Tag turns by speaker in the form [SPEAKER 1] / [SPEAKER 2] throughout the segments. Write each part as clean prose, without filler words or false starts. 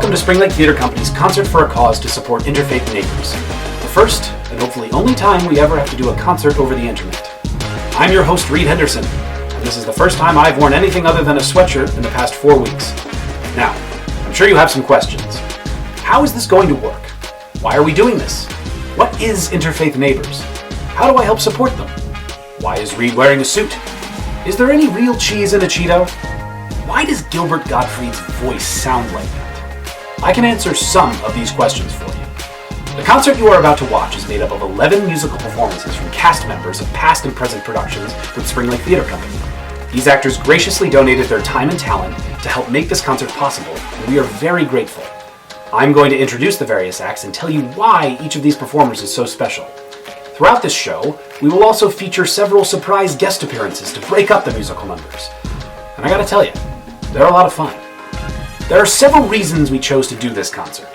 [SPEAKER 1] Welcome to Spring Lake Theater Company's Concert for a Cause to support Interfaith Neighbors. The first, and hopefully only time we ever have to do a concert over the internet. I'm your host, Reed Henderson, and this is the first time I've worn anything other than a sweatshirt in the past 4 weeks. Now, I'm sure you have some questions. How is this going to work? Why are we doing this? What is Interfaith Neighbors? How do I help support them? Why is Reed wearing a suit? Is there any real cheese in a Cheeto? Why does Gilbert Gottfried's voice sound like that? I can answer some of these questions for you. The concert you are about to watch is made up of 11 musical performances from cast members of past and present productions with Spring Lake Theater Company. These actors graciously donated their time and talent to help make this concert possible, and we are very grateful. I'm going to introduce the various acts and tell you why each of these performers is so special. Throughout this show, we will also feature several surprise guest appearances to break up the musical numbers. And I gotta tell you, they're a lot of fun. There are several reasons we chose to do this concert.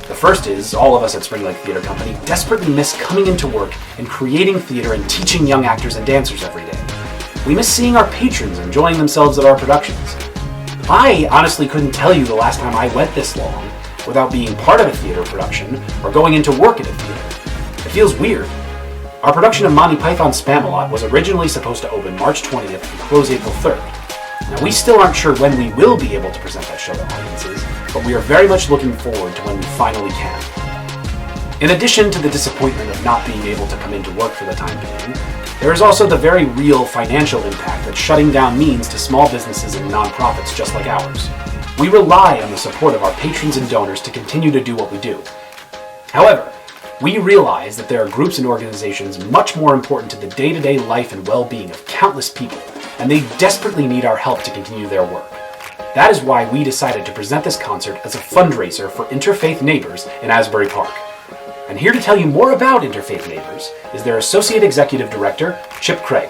[SPEAKER 1] The first is, all of us at Spring Lake Theater Company desperately miss coming into work and creating theater and teaching young actors and dancers every day. We miss seeing our patrons enjoying themselves at our productions. I honestly couldn't tell you the last time I went this long without being part of a theater production or going into work at a theater. It feels weird. Our production of Monty Python's Spamalot was originally supposed to open March 20th and close April 3rd. Now, we still aren't sure when we will be able to present that show to audiences, but we are very much looking forward to when we finally can. In addition to the disappointment of not being able to come into work for the time being, there is also the very real financial impact that shutting down means to small businesses and nonprofits just like ours. We rely on the support of our patrons and donors to continue to do what we do. However, we realize that there are groups and organizations much more important to the day-to-day life and well-being of countless people, and they desperately need our help to continue their work. That is why we decided to present this concert as a fundraiser for Interfaith Neighbors in Asbury Park. And here to tell you more about Interfaith Neighbors is their Associate Executive Director, Chip Craig.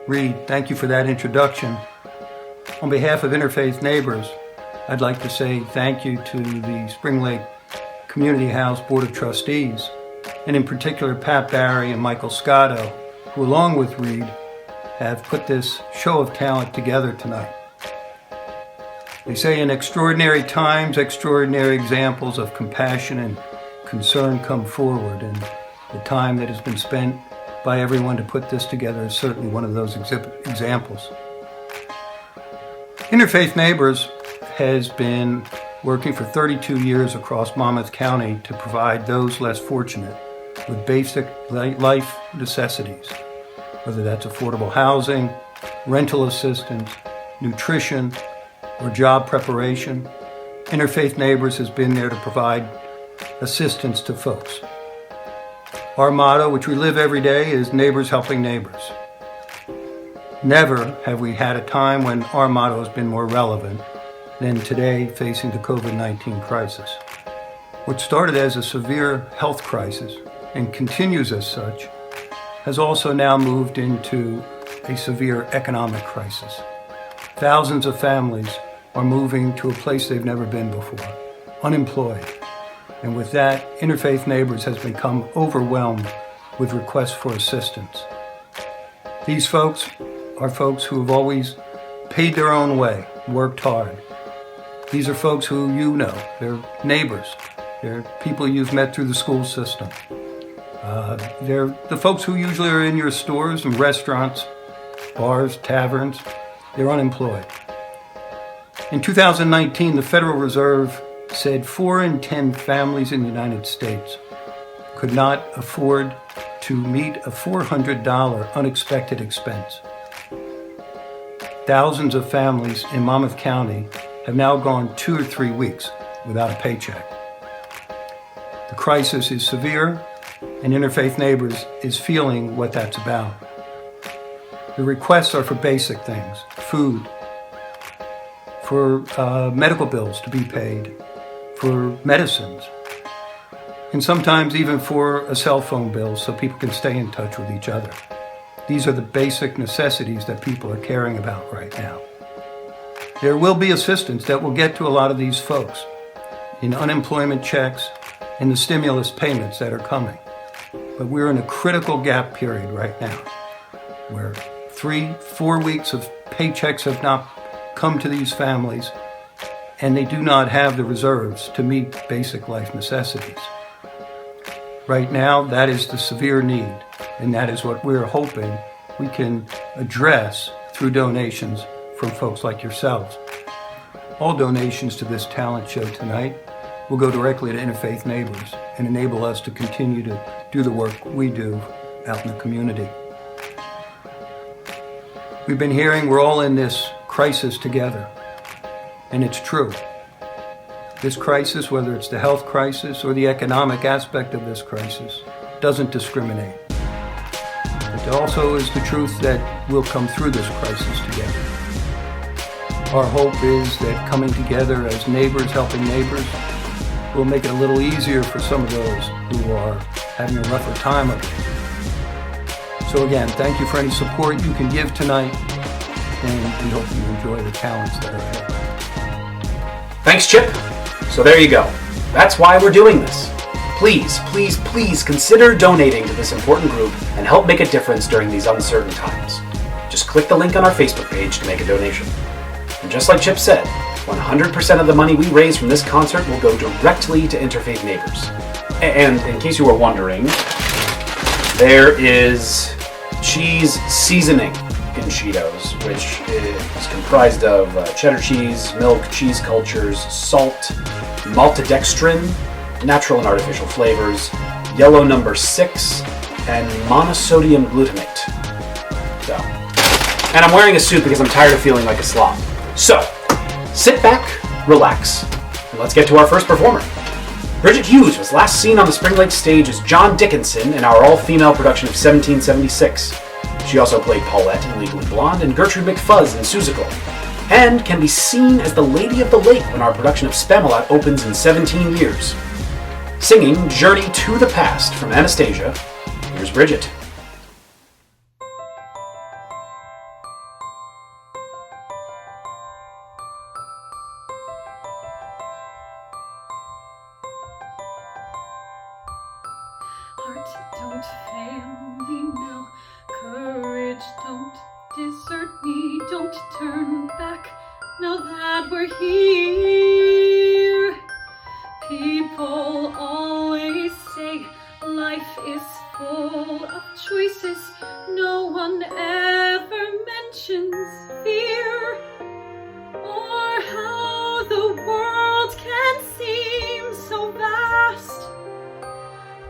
[SPEAKER 2] Reed, thank you for that introduction. On behalf of Interfaith Neighbors, I'd like to say thank you to the Spring Lake Community House Board of Trustees, and in particular Pat Barry and Michael Scotto, who along with Reed have put this show of talent together tonight. They say in extraordinary times, extraordinary examples of compassion and concern come forward, and the time that has been spent by everyone to put this together is certainly one of those examples. Interfaith Neighbors has been working for 32 years across Monmouth County to provide those less fortunate with basic life necessities, whether that's affordable housing, rental assistance, nutrition, or job preparation. Interfaith Neighbors has been there to provide assistance to folks. Our motto, which we live every day, is neighbors helping neighbors. Never have we had a time when our motto has been more relevant than today facing the COVID-19 crisis. What started as a severe health crisis and continues as such has also now moved into a severe economic crisis. Thousands of families are moving to a place they've never been before, unemployed. And with that, Interfaith Neighbors has become overwhelmed with requests for assistance. These folks are folks who have always paid their own way, worked hard. These are folks who you know, they're neighbors, they're people you've met through the school system. They're the folks who usually are in your stores and restaurants, bars, taverns. They're unemployed. In 2019, the Federal Reserve said 4 in 10 families in the United States could not afford to meet a $400 unexpected expense. Thousands of families in Monmouth County have now gone 2 or 3 weeks without a paycheck. The crisis is severe, and Interfaith Neighbors is feeling what that's about. The requests are for basic things: food, for medical bills to be paid, for medicines, and sometimes even for a cell phone bill so people can stay in touch with each other. These are the basic necessities that people are caring about right now. There will be assistance that will get to a lot of these folks in unemployment checks and the stimulus payments that are coming. But we're in a critical gap period right now where 3-4 weeks of paychecks have not come to these families, and they do not have the reserves to meet basic life necessities. Right now, that is the severe need, and that is what we're hoping we can address through donations from folks like yourselves. All donations to this talent show tonight will go directly to Interfaith Neighbors and enable us to continue to do the work we do out in the community. We've been hearing we're all in this crisis together, and it's true. This crisis, whether it's the health crisis or the economic aspect of this crisis, doesn't discriminate. It also is the truth that we'll come through this crisis together. Our hope is that coming together as neighbors helping neighbors will make it a little easier for some of those who are having a rougher time of it. So again, thank you for any support you can give tonight, and we hope you enjoy the talents that are ahead.
[SPEAKER 1] Thanks, Chip. So there you go. That's why we're doing this. Please, please, please consider donating to this important group and help make a difference during these uncertain times. Just click the link on our Facebook page to make a donation. And just like Chip said, 100% of the money we raise from this concert will go directly to Interfaith Neighbors. And in case you were wondering, there is cheese seasoning in Cheetos, which is comprised of cheddar cheese, milk, cheese cultures, salt, maltodextrin, natural and artificial flavors, yellow number 6, and monosodium glutamate. So, and I'm wearing a suit because I'm tired of feeling like a slob. So, sit back, relax, and let's get to our first performer. Bridget Hughes was last seen on the Spring Lake stage as John Dickinson in our all-female production of 1776. She also played Paulette in Legally Blonde and Gertrude McFuzz in Seussical, and can be seen as the Lady of the Lake when our production of Spamalot opens in 17 years. Singing Journey to the Past from Anastasia, here's Bridget.
[SPEAKER 3] Heart, don't fail me now. Courage, don't desert me. Don't turn back now that we're here. People always say life is full of choices. No one ever mentions fear, or how the world can seem so vast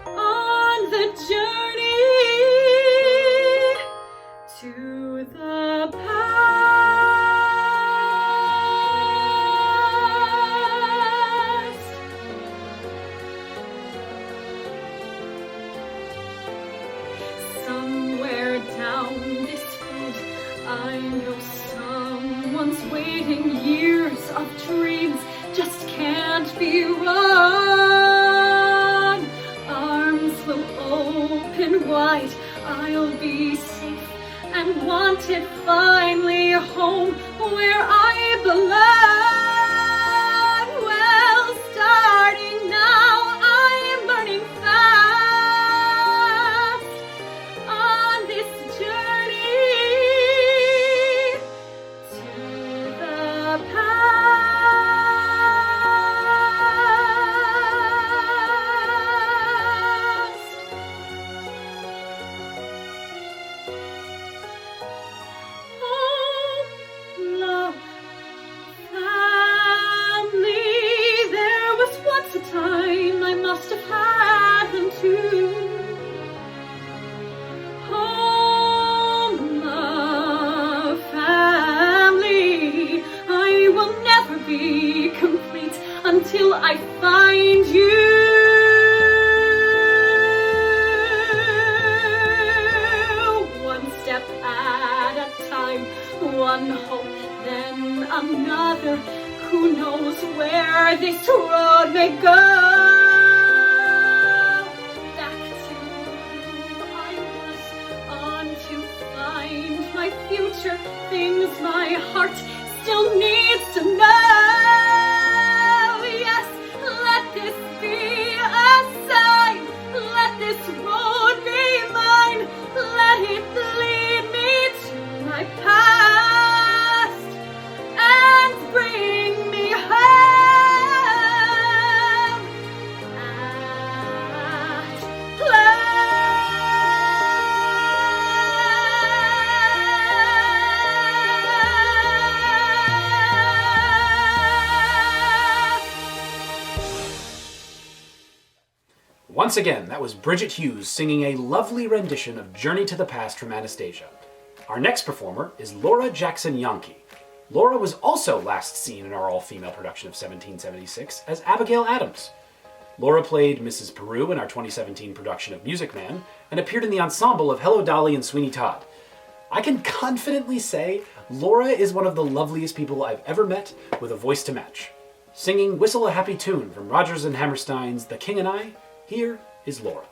[SPEAKER 3] on the journey to the past. Somewhere down this road, I know someone's waiting. Years of dreams just can't be run. Arms will open wide, I'll be safe and wanted, finally home where I belong. Well, starting now, I'm burning fast on this journey to the past. Love, family, there was once a time I must have had them too. Home, love, family, I will never be complete until I find you. One step at a time, one hope, then another. Who knows where this road may go? Back to who I was, on to find my future, things my heart still needs to know. Yes, let this be a sign, let this road be mine, let it lead me to my past and bring me home.
[SPEAKER 1] Once again, that was Bridget Hughes singing a lovely rendition of Journey to the Past from Anastasia. Our next performer is Laura Jackson Yonke. Laura was also last seen in our all-female production of 1776 as Abigail Adams. Laura played Mrs. Peru in our 2017 production of Music Man and appeared in the ensemble of Hello Dolly and Sweeney Todd. I can confidently say Laura is one of the loveliest people I've ever met with a voice to match. Singing Whistle a Happy Tune from Rodgers and Hammerstein's The King and I, here is Laura.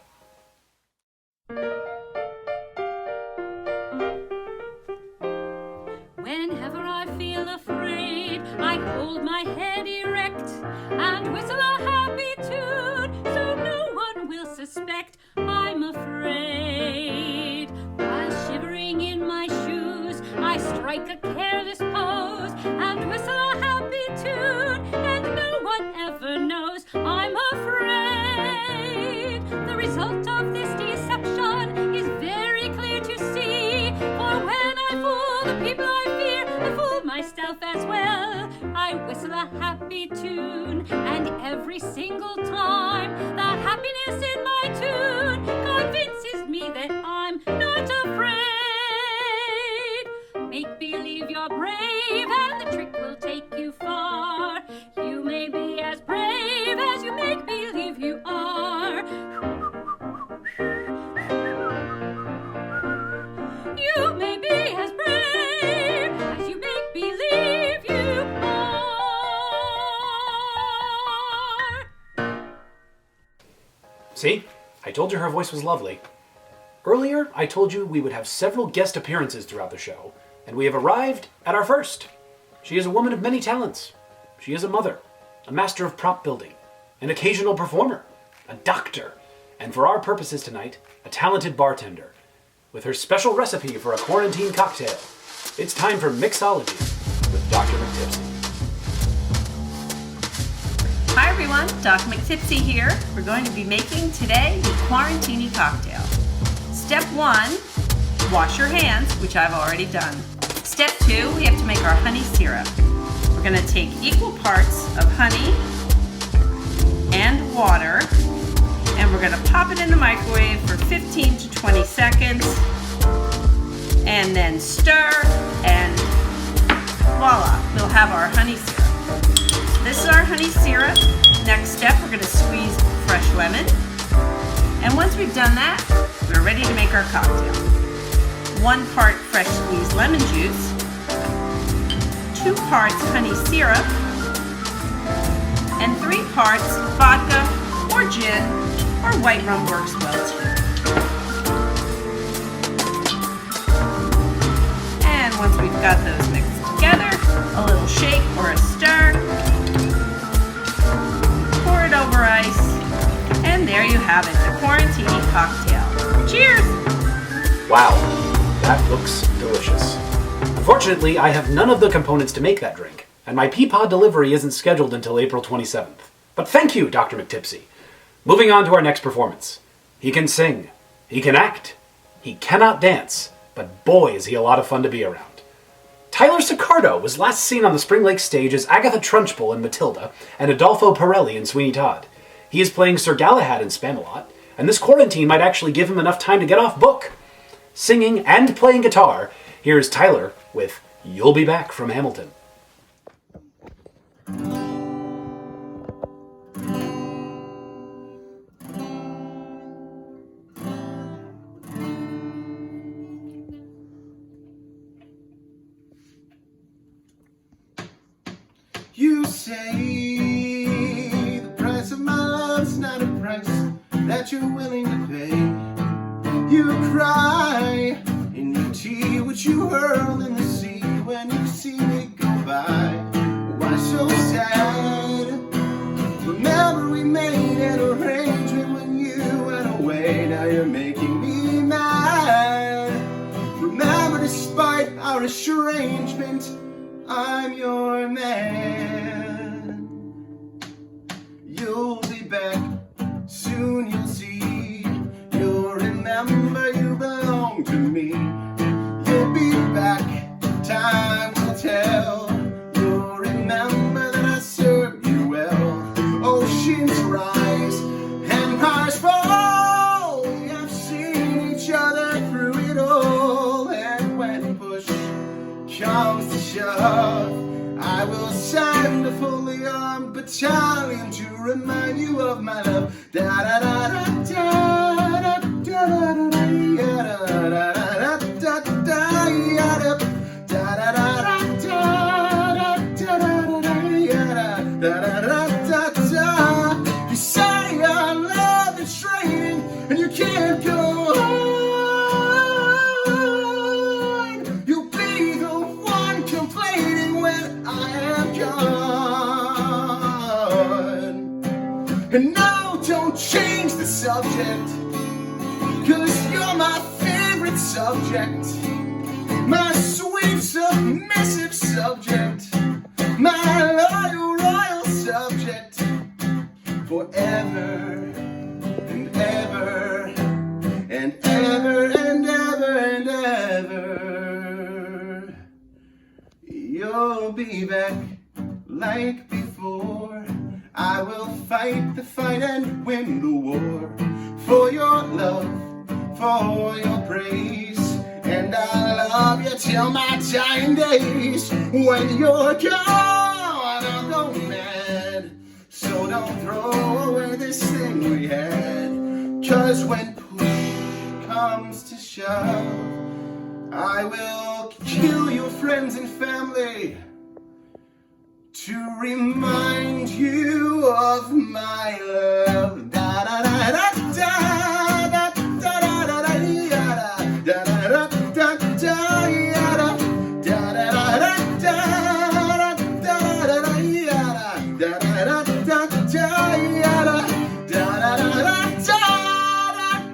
[SPEAKER 3] Whenever I feel afraid, I hold my head erect and whistle a happy tune so no one will suspect I'm afraid. While shivering in my shoes, I strike a careless pose and whistle a happy tune, and no one ever knows I'm afraid. The result of this deception is very clear to see, for when I fool the people I fear, I fool myself as well. I whistle a happy tune, and every single time that happiness in my tune convinces me that I'm not afraid. Make believe you're brave, and the trick will take you far. You may be as brave as you make believe you are. You may be as brave as you make believe you are.
[SPEAKER 1] See? I told you her voice was lovely. Earlier, I told you we would have several guest appearances throughout the show, and we have arrived at our first. She is a woman of many talents. She is a mother, a master of prop building, an occasional performer, a doctor, and for our purposes tonight, a talented bartender. With her special recipe for a quarantine cocktail, it's time for Mixology with Dr. McTipsy.
[SPEAKER 4] Hi everyone, Dr. McTipsy here. We're going to be making today the Quarantini cocktail. Step 1, wash your hands, which I've already done. Step 2, we have to make our honey syrup. We're going to take equal parts of honey and water, and we're going to pop it in the microwave for 15 to 20 seconds, and then stir, and voila, we'll have our honey syrup. This is our honey syrup. Next step, we're going to squeeze fresh lemon. And once we've done that, we're ready to make our cocktail. 1 part fresh squeezed lemon juice, 2 parts honey syrup, and 3 parts vodka or gin or white rum works well too. And once we've got those mixed together, a little shake or a stir, pour it over ice, and there you have it, the Quarantini cocktail. Cheers!
[SPEAKER 1] Wow, that looks delicious. Unfortunately, I have none of the components to make that drink, and my Peapod delivery isn't scheduled until April 27th. But thank you, Dr. McTipsy. Moving on to our next performance. He can sing, he can act, he cannot dance, but boy is he a lot of fun to be around. Tyler Sicardo was last seen on the Spring Lake stage as Agatha Trunchbull in Matilda and Adolfo Pirelli in Sweeney Todd. He is playing Sir Galahad in Spamalot, and this quarantine might actually give him enough time to get off book. Singing and playing guitar, here's Tyler with You'll Be Back from Hamilton.
[SPEAKER 5] You say the price of my love's not a price that you're willing to pay. You cry in your tea, which you hurl in the sea when you see me go by. Why so sad? Remember we made an arrangement when you went away. Now you're making me mad. Remember, despite our estrangement, I'm your man. You'll be back, soon you'll see. You'll remember you belong to me. You'll be back, time will tell. You'll remember that I served you well. Oceans rise and cars fall. shove, I will send a fully armed battalion to remind you of my love. Da da da da da da da da da da da. You say your love is training and you can't go on. You'll be the one complaining when I am gone. And no, don't change the subject, 'cause you're my favorite subject, my sweet submissive subject, my loyal royal subject, forever and ever and ever and ever and ever. You'll be back like before. I will fight the fight and win the war for your love, for your praise, and I'll love you till my dying days. When you're gone, I'll go mad, so don't throw away this thing we had, 'cause when push comes to shove, I will kill your friends and family to remind you of my love. Da da da da da da da da da da da da da da da yada da da da da da da da da yada da da da da da yada da da da da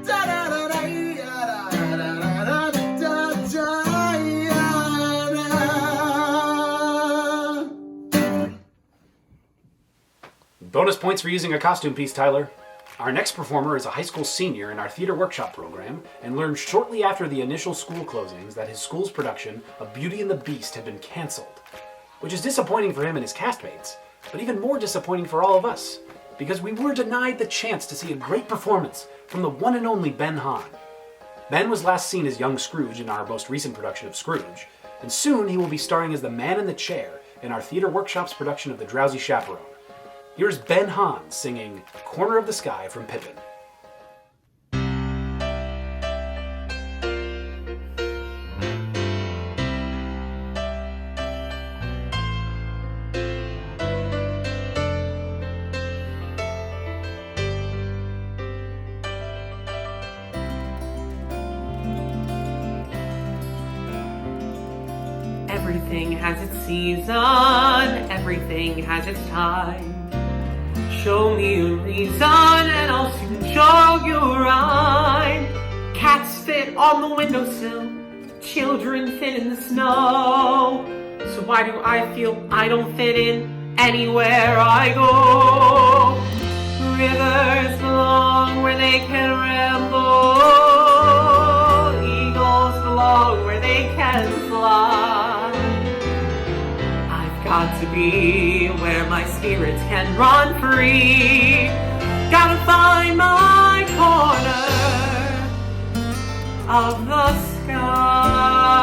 [SPEAKER 5] da da da yada da da da da yada.
[SPEAKER 1] Bonus points for using a costume piece, Tyler. Our next performer is a high school senior in our theater workshop program and learned shortly after the initial school closings that his school's production of Beauty and the Beast had been canceled, which is disappointing for him and his castmates, but even more disappointing for all of us, because we were denied the chance to see a great performance from the one and only Ben Hahn. Ben was last seen as young Scrooge in our most recent production of Scrooge, and soon he will be starring as the man in the chair in our theater workshop's production of The Drowsy Chaperone. Here's Ben Hahn singing Corner of the Sky from Pippin.
[SPEAKER 6] Everything has its season, everything has its time. Show me a reason and I'll soon show you a rhyme. Cats fit on the windowsill, children fit in the snow. So why do I feel I don't fit in anywhere I go? Rivers belong where they can ramble, eagles belong where they can fly. Got to be where my spirits can run free. Gotta find my corner of the sky.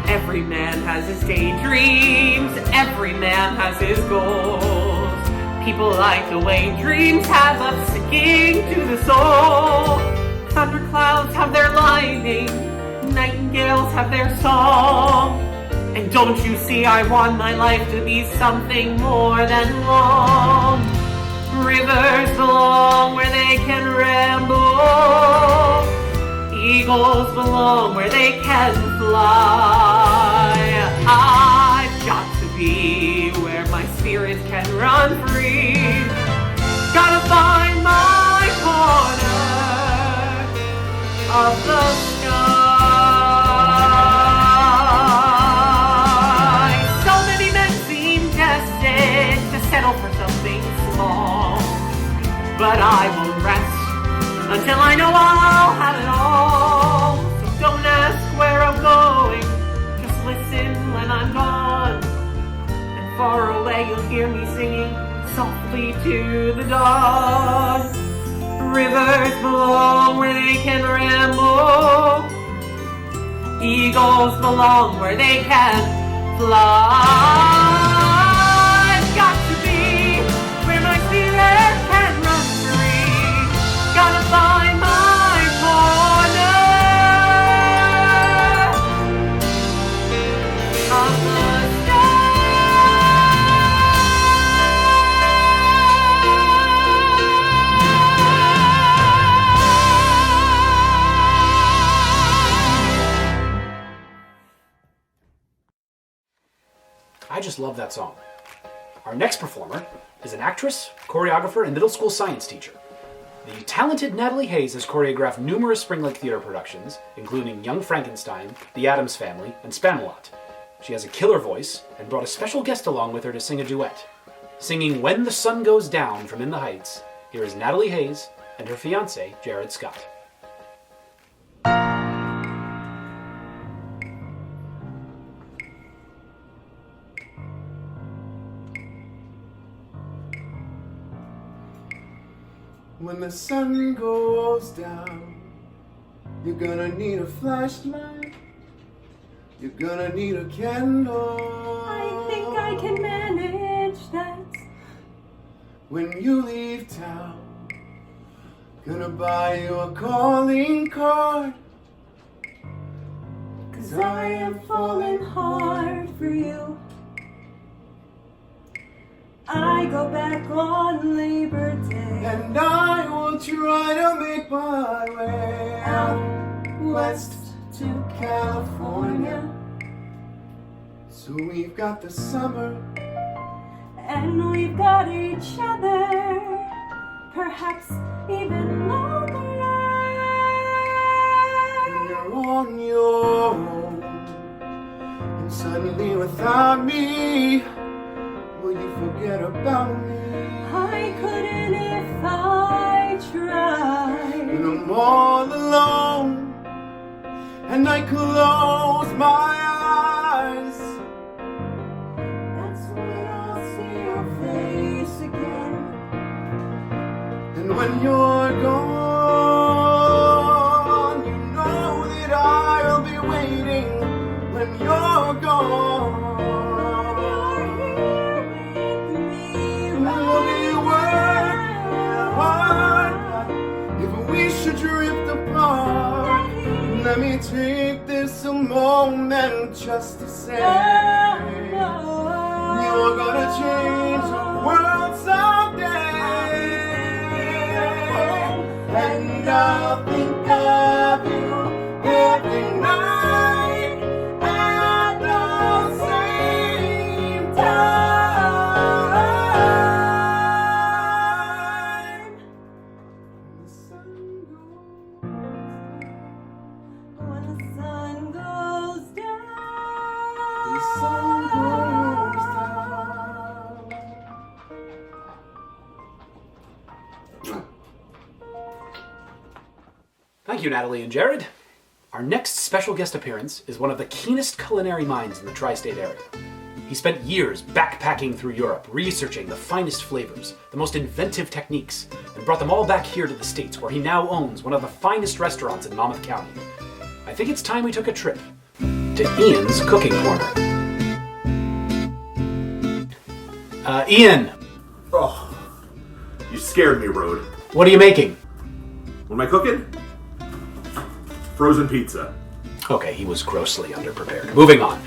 [SPEAKER 6] Every man has his daydreams, every man has his goals. People like the way dreams have us sinking to the soul. Thunderclouds have their lightning, nightingales have their song. And don't you see I want my life to be something more than long. Rivers belong where they can ramble, eagles belong where they can fly. I've got to be where my spirit can run free. Gotta find my corner of the sky. For something small, but I won't rest until I know I'll have it all. So don't ask where I'm going, just listen when I'm gone. And far away you'll hear me singing softly to the dawn. Rivers belong where they can ramble, Eagles belong where they can fly. I've got to be where my spirit can run free. Gotta find my corner of the sky.
[SPEAKER 1] I just love that song. Our next performer is an actress, choreographer, and middle school science teacher. The talented Natalie Hayes has choreographed numerous Spring Lake Theater productions, including Young Frankenstein, The Addams Family, and Spamalot. She has a killer voice and brought a special guest along with her to sing a duet. Singing When the Sun Goes Down from In the Heights, here is Natalie Hayes and her fiancé, Jared Scott.
[SPEAKER 5] When the sun goes down, you're gonna need a flashlight. You're gonna need a candle.
[SPEAKER 4] I think I can manage that.
[SPEAKER 5] When you leave town, gonna buy you a calling card.
[SPEAKER 4] 'Cause I am falling hard for you. I go back on Labor Day,
[SPEAKER 5] And I will try to make my way out west to California. So we've got the summer,
[SPEAKER 4] and we've got each other, perhaps even longer.
[SPEAKER 5] when you're on your own, and suddenly without me, will you forget about me?
[SPEAKER 4] I couldn't if I tried.
[SPEAKER 5] When I'm all alone, and I close my eyes,
[SPEAKER 4] That's when I'll see your face again.
[SPEAKER 5] and when you're gone, you know that I'll be waiting. When you're gone,
[SPEAKER 4] You're here with me,
[SPEAKER 5] we'll be working hard. If we should drift apart, let me take this a moment just to say, you're gonna change the world someday. And I'll think of you every night at the same time. The sun
[SPEAKER 4] when the sun goes down.
[SPEAKER 5] The sun goes down.
[SPEAKER 1] Thank you, Natalie and Jared. Our next special guest appearance is one of the keenest culinary minds in the tri-state area. He spent years backpacking through Europe, researching the finest flavors, the most inventive techniques, and brought them all back here to the States, where he now owns one of the finest restaurants in Monmouth County. I think it's time we took a trip to Ian's Cooking Corner. Ian,
[SPEAKER 7] Oh, you scared me, Rode.
[SPEAKER 1] what are you making?
[SPEAKER 7] What am I cooking? Frozen pizza.
[SPEAKER 1] Okay, he was grossly underprepared. Moving on.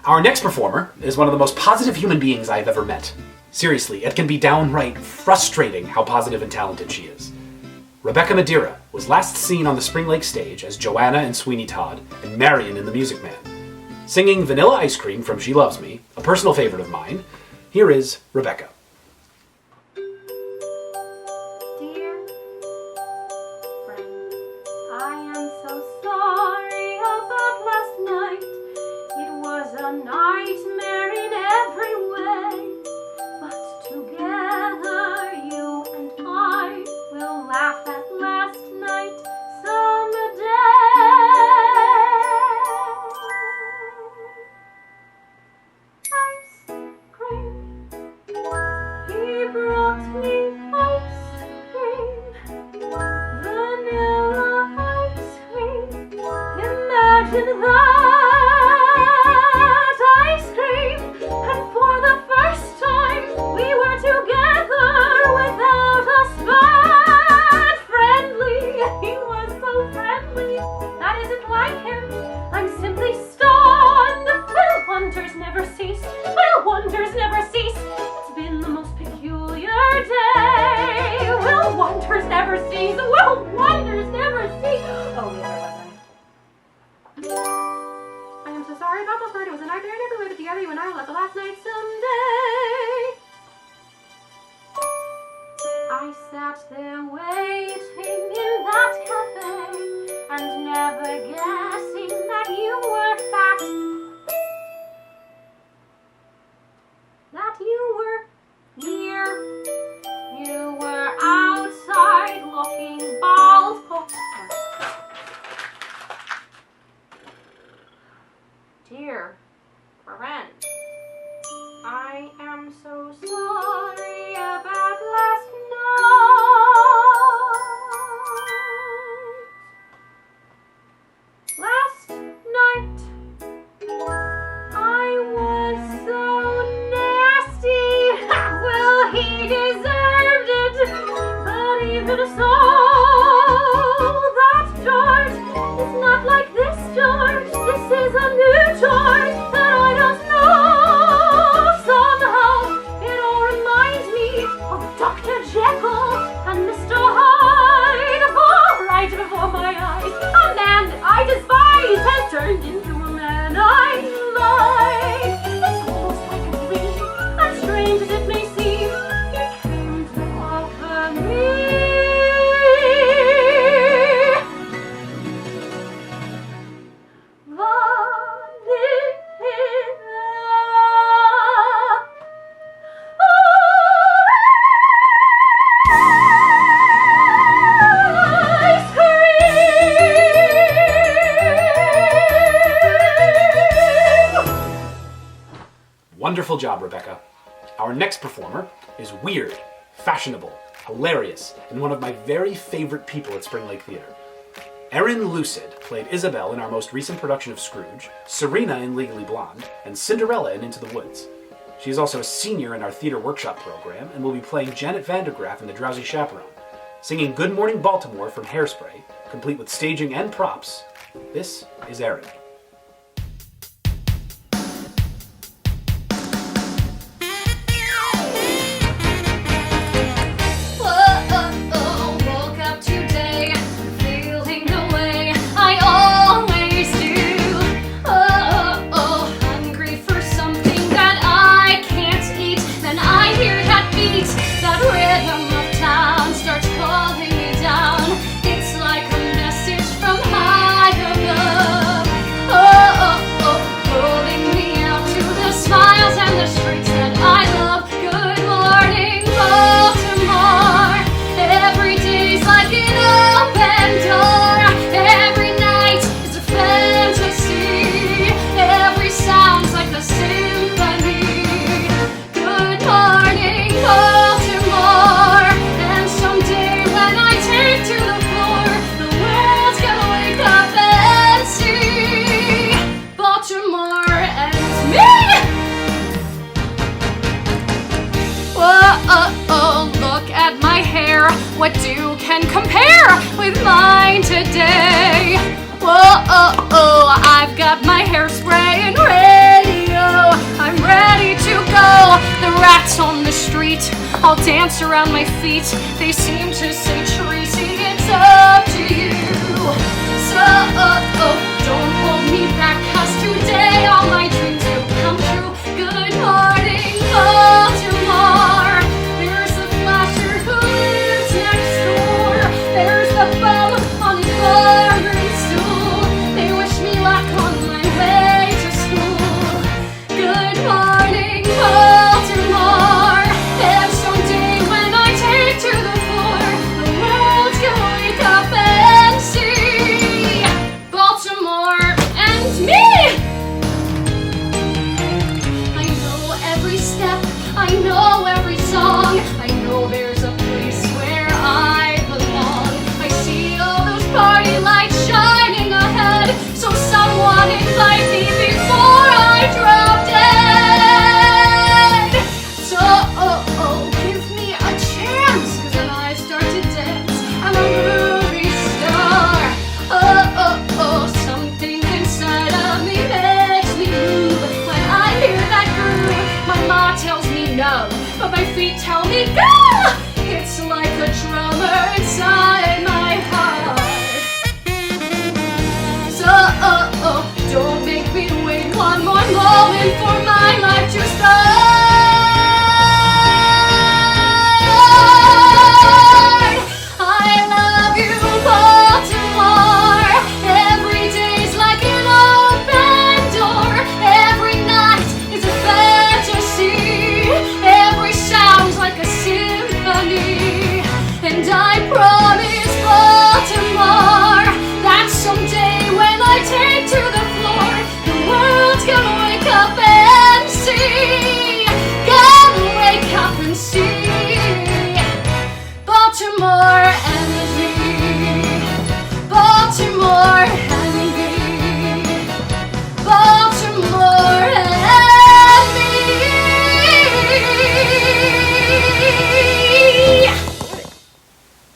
[SPEAKER 1] Our next performer is one of the most positive human beings I've ever met. Seriously, it can be downright frustrating how positive and talented she is. Rebecca Madeira was last seen on the Spring Lake stage as Joanna in Sweeney Todd and Marion in The Music Man. Singing Vanilla Ice Cream from She Loves Me, a personal favorite of mine, here is Rebecca.
[SPEAKER 3] Dear friend, I am so sorry about last night. It was a nightmare in every way. But together you and I will laugh at last night someday. Ice cream. He brought me ice cream, vanilla ice cream. Imagine that.
[SPEAKER 8] Sorry about last night. It was a nightmare. I never lived together. You and I will have the last night someday. I sat there waiting in that cafe and never guessing that you were fat, that you were near, you were outside looking bald. Dear friend, I am so sorry about last night. Last night, I was so nasty. Well, he deserved it, but even so, that George is not like this George. This is a new George that I don't know. Somehow, it all reminds me of Dr. Jekyll and Mr. Hyde. Oh, right before my eyes, a man that I despise has turned into a man I like. It's almost like a dream, as strange as it may seem. He came to offer me
[SPEAKER 1] Wonderful job, Rebecca. Our next performer is weird, fashionable, hilarious, and one of my very favorite people at Spring Lake Theater. Erin Lucid played Isabel in our most recent production of Scrooge, Serena in Legally Blonde, and Cinderella in Into the Woods. She is also a senior in our theater workshop program and will be playing Janet Vandergraff in The Drowsy Chaperone, singing Good Morning Baltimore from Hairspray, complete with staging and props. This is Erin.
[SPEAKER 8] What do can compare with mine today? Whoa, I've got my hairspray and radio. I'm ready to go. The rats on the street all dance around my feet. They seem to say, Tracy, it's up to you. So, don't hold me back, 'cause today all my dreams will come true. Good morning, Baltimore. There's the flasher who lives next door. There's the bum on his barberry stool. They wish me luck on my way to school. Good morning, Baltimore. And someday when I take to the floor, the world's gonna wake up and see Baltimore and me.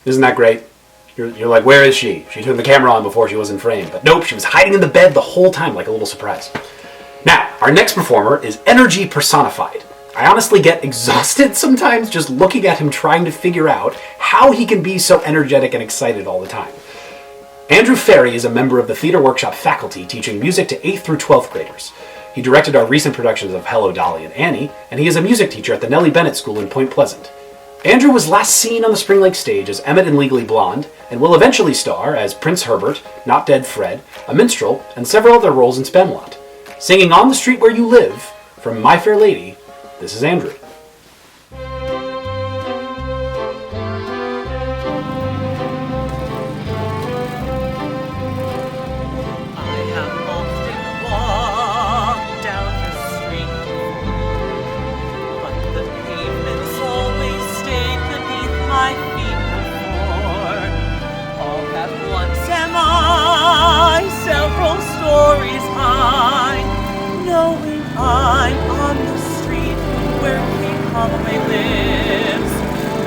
[SPEAKER 1] Isn't that great? You're like, where is she? She turned the camera on before she was in frame. But nope, she was hiding in the bed the whole time like a little surprise. Now, our next performer is energy personified. I honestly get exhausted sometimes just looking at him trying to figure out how he can be so energetic and excited all the time. Andrew Ferry is a member of the Theater Workshop faculty teaching music to 8th through 12th graders. He directed our recent productions of Hello, Dolly, and Annie, and he is a music teacher at the Nellie Bennett School in Point Pleasant. Andrew was last seen on the Spring Lake stage as Emmett in Legally Blonde, and will eventually star as Prince Herbert, Not Dead Fred, a minstrel, and several other roles in Spamalot. Singing On the Street Where You Live, from My Fair Lady, this is Andrew.
[SPEAKER 6] I'm on the street where Kate Holloway lives.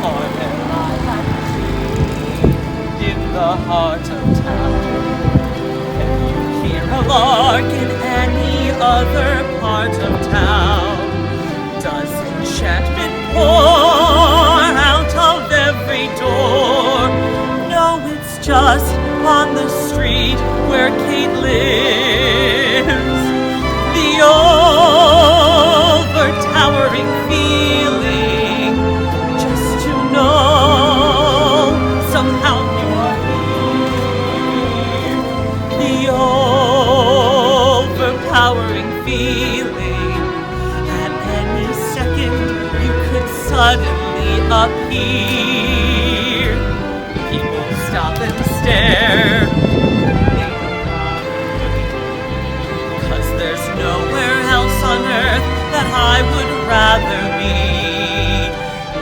[SPEAKER 6] Or am I in the heart of town? Can you hear a lark in any other part of town? Does enchantment pour out of every door? No, it's just on the street where Kate lives. The overtowering feeling just to know somehow you are here. The overpowering feeling at any second you could suddenly appear. People stop and stare. Nowhere else on earth that I would rather be.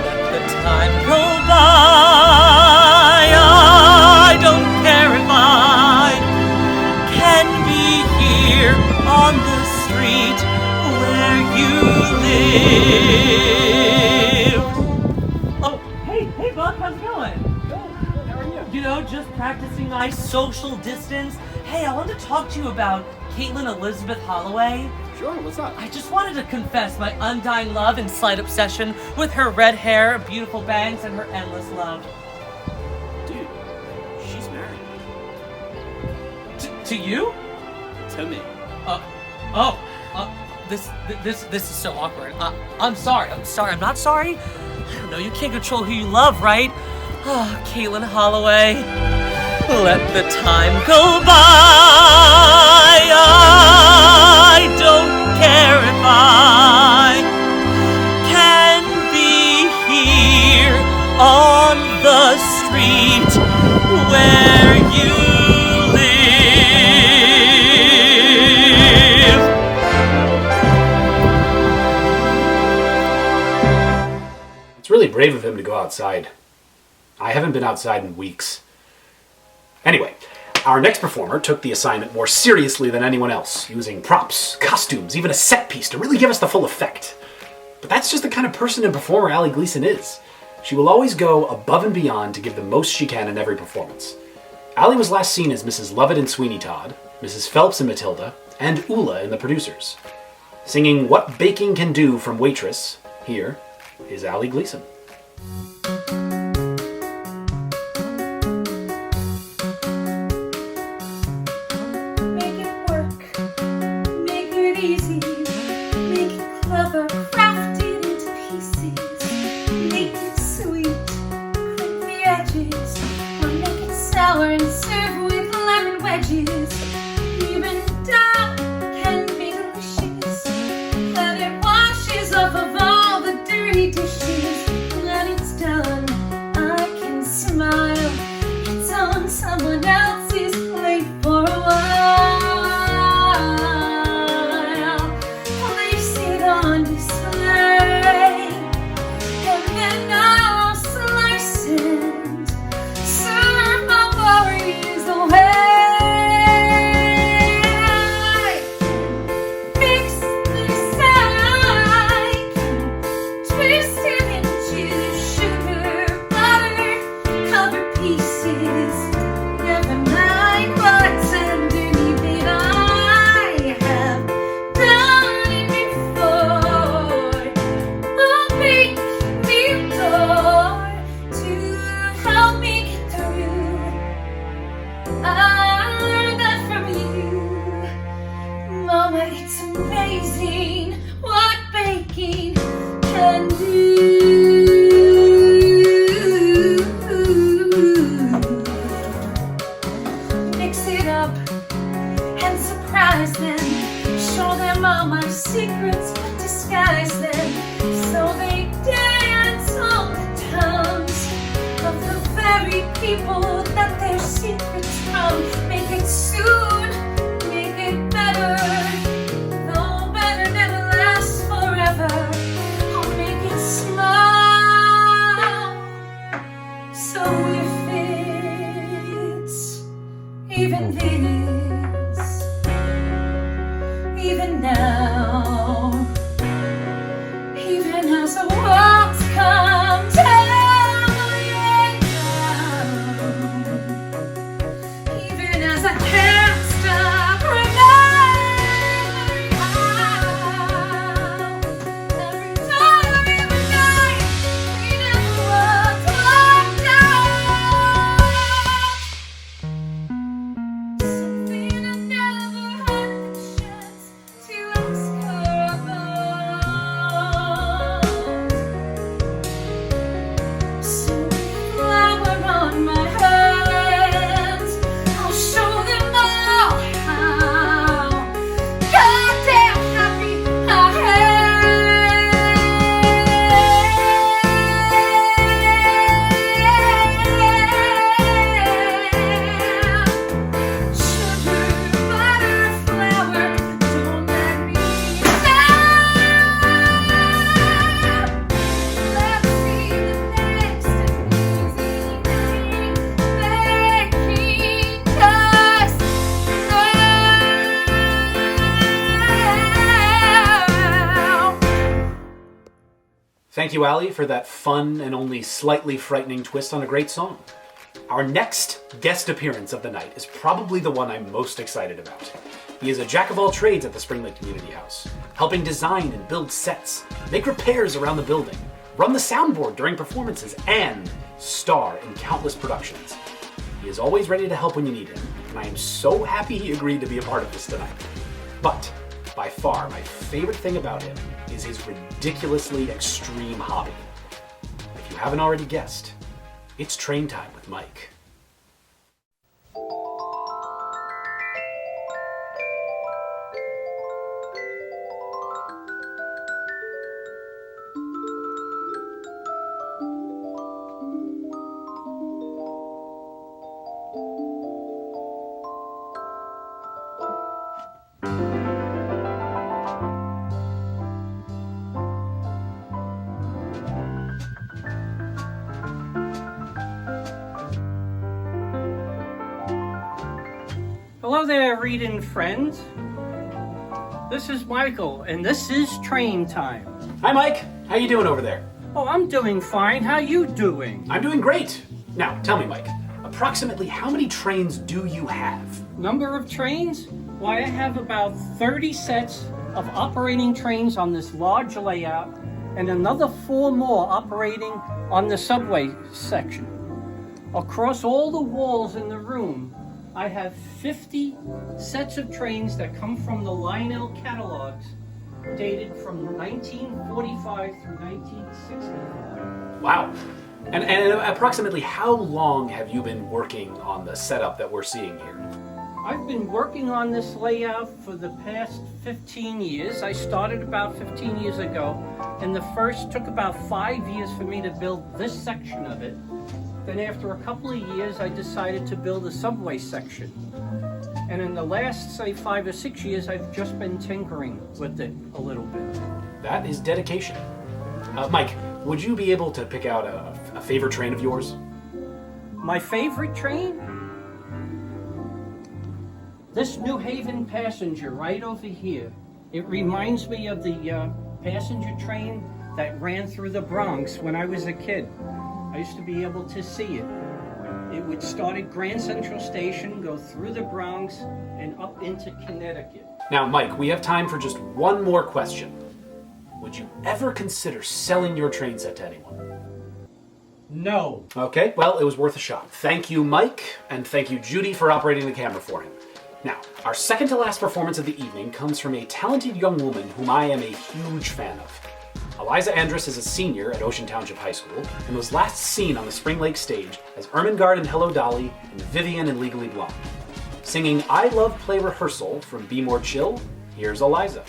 [SPEAKER 6] Let the time go by. I don't care if I can be here on the street where you live. Oh, hey Buck, how's it going? Good. How are you? You know, just practicing my social distance. Hey, I wanted to talk to you about Caitlin Elizabeth Holloway.
[SPEAKER 7] Sure, what's up?
[SPEAKER 6] I just wanted to confess my undying love and slight obsession with her red hair, beautiful bangs, and her endless love.
[SPEAKER 7] Dude, she's married.
[SPEAKER 6] To you?
[SPEAKER 7] To me.
[SPEAKER 6] This is so awkward. I'm sorry. I'm not sorry. I don't know. You can't control who you love, right? Oh, Caitlin Holloway. Let the time go by. I don't care if I can be here on the street where you live.
[SPEAKER 1] It's really brave of him to go outside. I haven't been outside in weeks. Anyway, our next performer took the assignment more seriously than anyone else, using props, costumes, even a set piece to really give us the full effect. But that's just the kind of person and performer Allie Gleason is. She will always go above and beyond to give the most she can in every performance. Allie was last seen as Mrs. Lovett in Sweeney Todd, Mrs. Phelps in Matilda, and Ula in The Producers. Singing What Baking Can Do from Waitress, here is Allie Gleason.
[SPEAKER 3] And serve with lemon wedges. Even duck can be delicious, but it washes off of all the dirty dishes. When it's done, I can smile. It's on someone else's plate for a while. Mama, it's amazing what baking can do. Mix it up and surprise them. Show them all my secrets, but disguise them. So they dance on the tongues of the very people that their secrets from. Make it soon, make it better. Though better never lasts forever. I'll make it smile. So if it's even this, even now, even as the walls come tumbling down, even as I can't stop remembering how every time, every night, we never walked out. Something I never had the chance to ask her about. So with flour on my hands, I'll show them all how goddamn happy I am. Sugar, butter, flour, don't let me down. Let's see the next amazing thing baking does now.
[SPEAKER 1] Thank you, Allie, for that fun and only slightly frightening twist on a great song. Our next guest appearance of the night is probably the one I'm most excited about. He is a jack of all trades at the Spring Lake Community House, helping design and build sets, make repairs around the building, run the soundboard during performances, and star in countless productions. He is always ready to help when you need him, and I am so happy he agreed to be a part of this tonight. But by far, my favorite thing about him is his ridiculously extreme hobby. If you haven't already guessed, it's train time with Mike.
[SPEAKER 9] Hello there, reading friends. This is Michael, and this is Train Time.
[SPEAKER 1] Hi, Mike. How you doing over there?
[SPEAKER 9] Oh, I'm doing fine. How you doing?
[SPEAKER 1] I'm doing great. Now, tell me, Mike, approximately how many trains do you have?
[SPEAKER 9] Number of trains? Why, I have about 30 sets of operating trains on this large layout, and another 4 more operating on the subway section. Across all the walls in the room, I have 50 sets of trains that come from the Lionel catalogs dated from 1945 through 1965.
[SPEAKER 1] Wow. And approximately how long have you been working on the setup that we're seeing here?
[SPEAKER 9] I've been working on this layout for the past 15 years. I started about 15 years ago, and the first took about 5 years for me to build this section of it. Then after a couple of years, I decided to build a subway section. And in the last, say, 5 or 6 years, I've just been tinkering with it a little bit.
[SPEAKER 1] That is dedication. Mike, would you be able to pick out a favorite train of yours?
[SPEAKER 9] My favorite train? This New Haven passenger right over here. It reminds me of the passenger train that ran through the Bronx when I was a kid. I used to be able to see it. It would start at Grand Central Station, go through the Bronx, and up into Connecticut.
[SPEAKER 1] Now, Mike, we have time for just one more question. Would you ever consider selling your train set to anyone?
[SPEAKER 9] No.
[SPEAKER 1] Okay, well, it was worth a shot. Thank you, Mike, and thank you, Judy, for operating the camera for him. Now, our second to last performance of the evening comes from a talented young woman whom I am a huge fan of. Eliza Andrus is a senior at Ocean Township High School and was last seen on the Spring Lake stage as Ermengarde in Hello Dolly and Vivian in Legally Blonde. Singing I Love Play Rehearsal from Be More Chill, here's Eliza.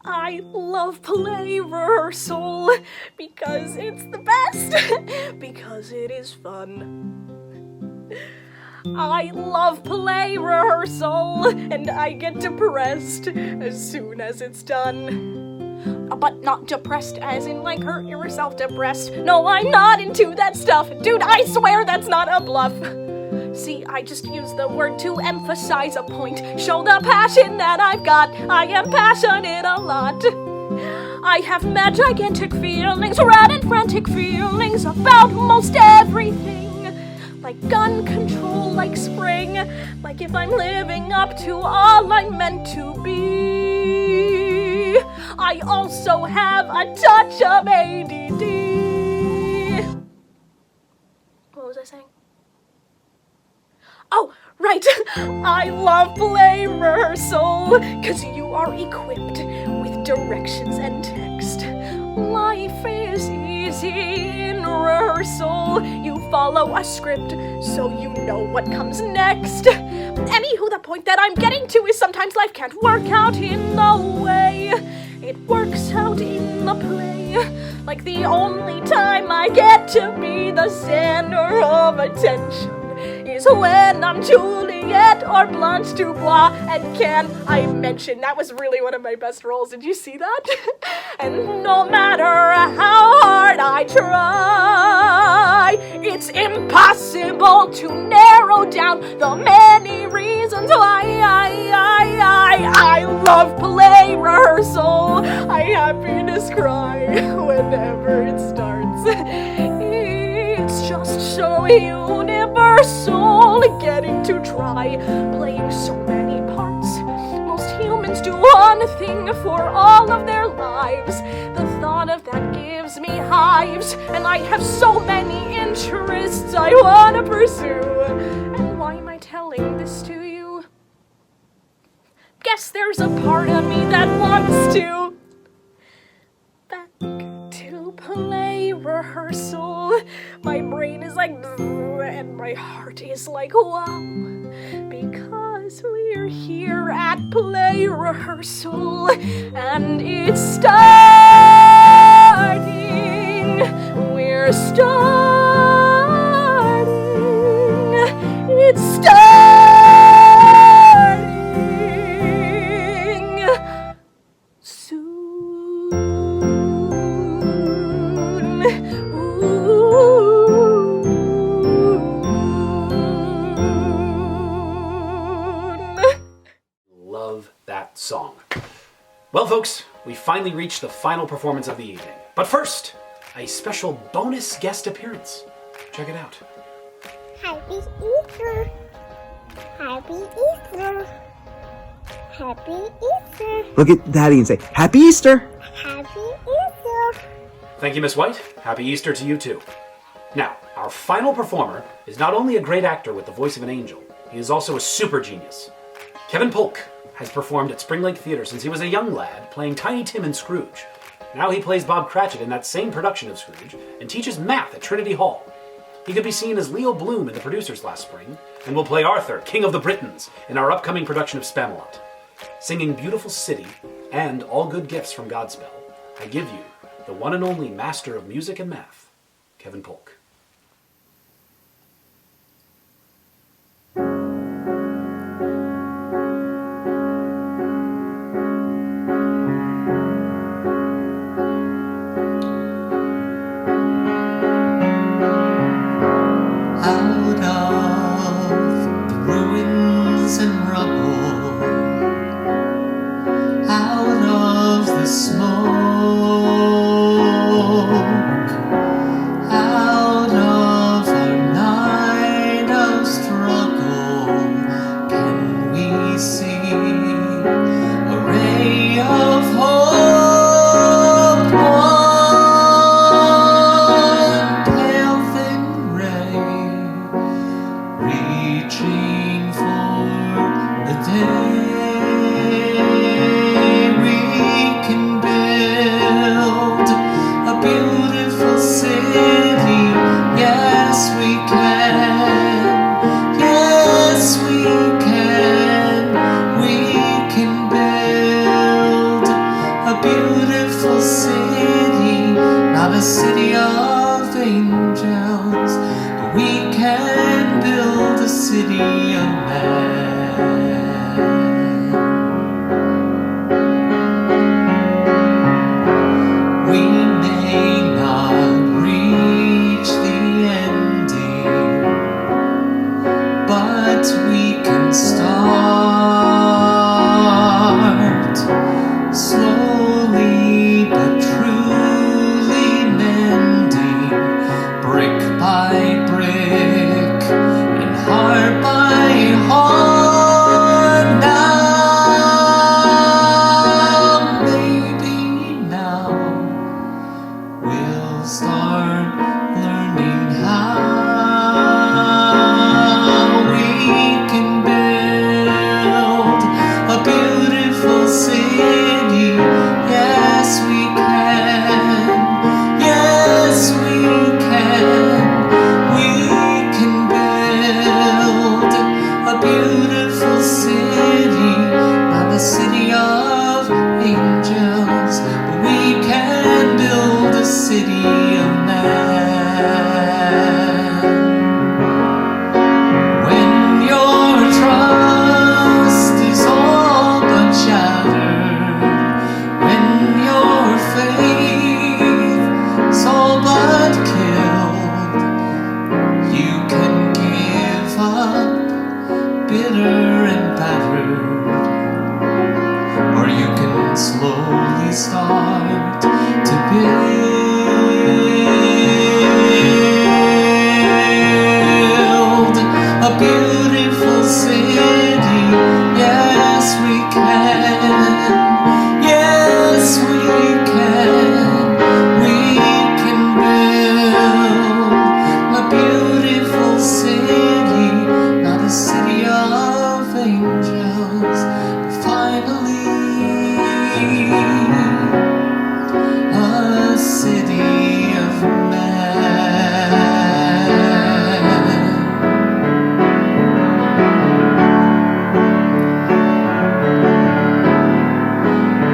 [SPEAKER 10] I love play rehearsal because it's the best, because it is fun. I love play rehearsal and I get depressed as soon as it's done. But not depressed as in like hurt yourself depressed. No, I'm not into that stuff. Dude, I swear that's not a bluff. See, I just use the word to emphasize a point. Show the passion that I've got. I am passionate a lot. I have mad gigantic feelings, rad and frantic feelings about most everything. Like gun control, like spring, like if I'm living up to all I'm meant to be. I also have a touch of ADD. What was I saying? Oh, right. I love play rehearsal, cause you are equipped with directions and text. Life is easy in rehearsal. You follow a script, so you know what comes next. Anywho, the point that I'm getting to is sometimes life can't work out in the way it works out in the play. Like the only time I get to be the center of attention is when I'm Juliet or Blanche Dubois. And can I mention, that was really one of my best roles. Did you see that? And no matter how hard I try, it's impossible to narrow down the many reasons why I love play rehearsal. I happiness cry whenever it starts. It's just so universal, getting to try playing so many parts. Most humans do one thing for all of their lives. The thought of that gives me hives, and I have so many interests I want to pursue. And why am I telling this to you? Guess there's a part of me that wants to. Back to play rehearsal. My brain is like and my heart is like wow, because we're here at play rehearsal and it's starting. We're starting. It's starting soon.
[SPEAKER 1] Love that song. Well, folks, we finally reached the final performance of the evening. But first, a special bonus guest appearance. Check it out.
[SPEAKER 11] Happy Easter! Happy Easter! Happy Easter!
[SPEAKER 12] Look at Daddy and say, Happy Easter!
[SPEAKER 11] Happy Easter!
[SPEAKER 1] Thank you, Miss White. Happy Easter to you, too. Now, our final performer is not only a great actor with the voice of an angel, he is also a super genius. Kevin Polk has performed at Spring Lake Theater since he was a young lad, playing Tiny Tim in Scrooge. Now he plays Bob Cratchit in that same production of Scrooge and teaches math at Trinity Hall. He could be seen as Leo Bloom in The Producers last spring, and will play Arthur, King of the Britons, in our upcoming production of Spamalot. Singing Beautiful City and All Good Gifts from Godspell, I give you the one and only master of music and math, Kevin Polk.
[SPEAKER 13] Out of the ruins and rubble, out of the smoke, out and battered, or you can slowly start to build a beautiful city. Yes, we can. Yes, we can. We can build a beautiful city, not a city of angels, but finally a city of man.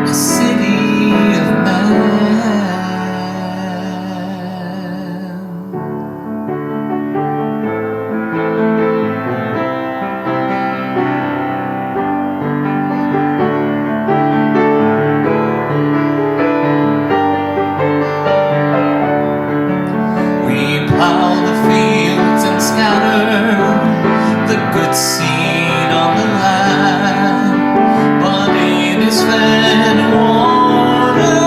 [SPEAKER 13] A city of man. We plow the fields and scatter the good seed on the land, but it is fed water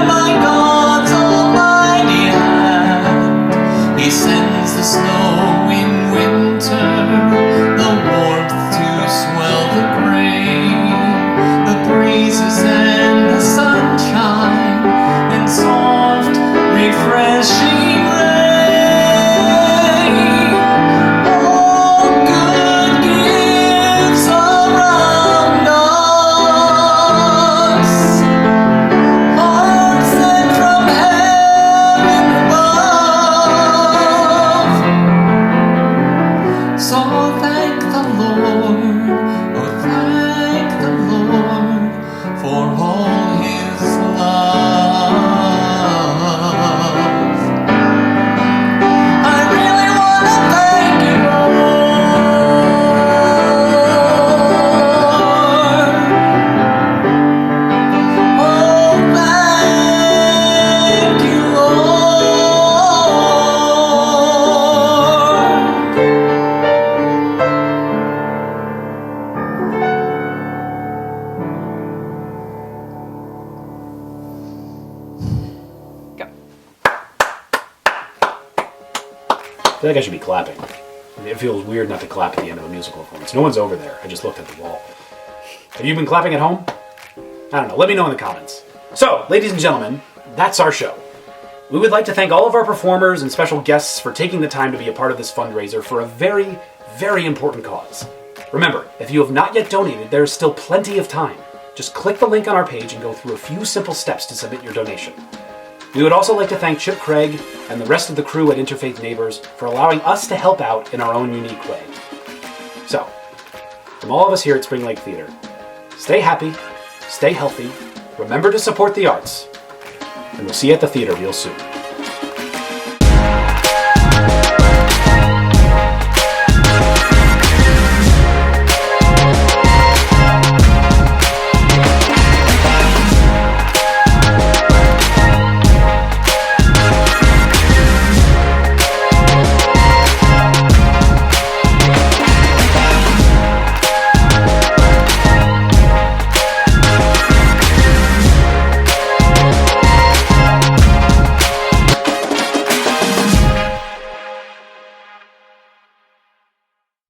[SPEAKER 13] by God's almighty hand. He sends the snow in winter, the warmth to swell the grain, the breezes and the sunshine, and soft, refreshing rain. All good gifts around us are sent from heaven above. So thank the Lord, oh thank the Lord for all His love. I really want to thank you, Lord. Oh, thank you,
[SPEAKER 1] I feel like I should be clapping. It feels weird not to clap at the end of a musical performance. No one's over there. I just looked at the wall. Have you been clapping at home? I don't know. Let me know in the comments. So, ladies and gentlemen, that's our show. We would like to thank all of our performers and special guests for taking the time to be a part of this fundraiser for a very, very important cause. Remember, if you have not yet donated, there is still plenty of time. Just click the link on our page and go through a few simple steps to submit your donation. We would also like to thank Chip Craig and the rest of the crew at Interfaith Neighbors for allowing us to help out in our own unique way. So, from all of us here at Spring Lake Theater, stay happy, stay healthy, remember to support the arts, and we'll see you at the theater real soon.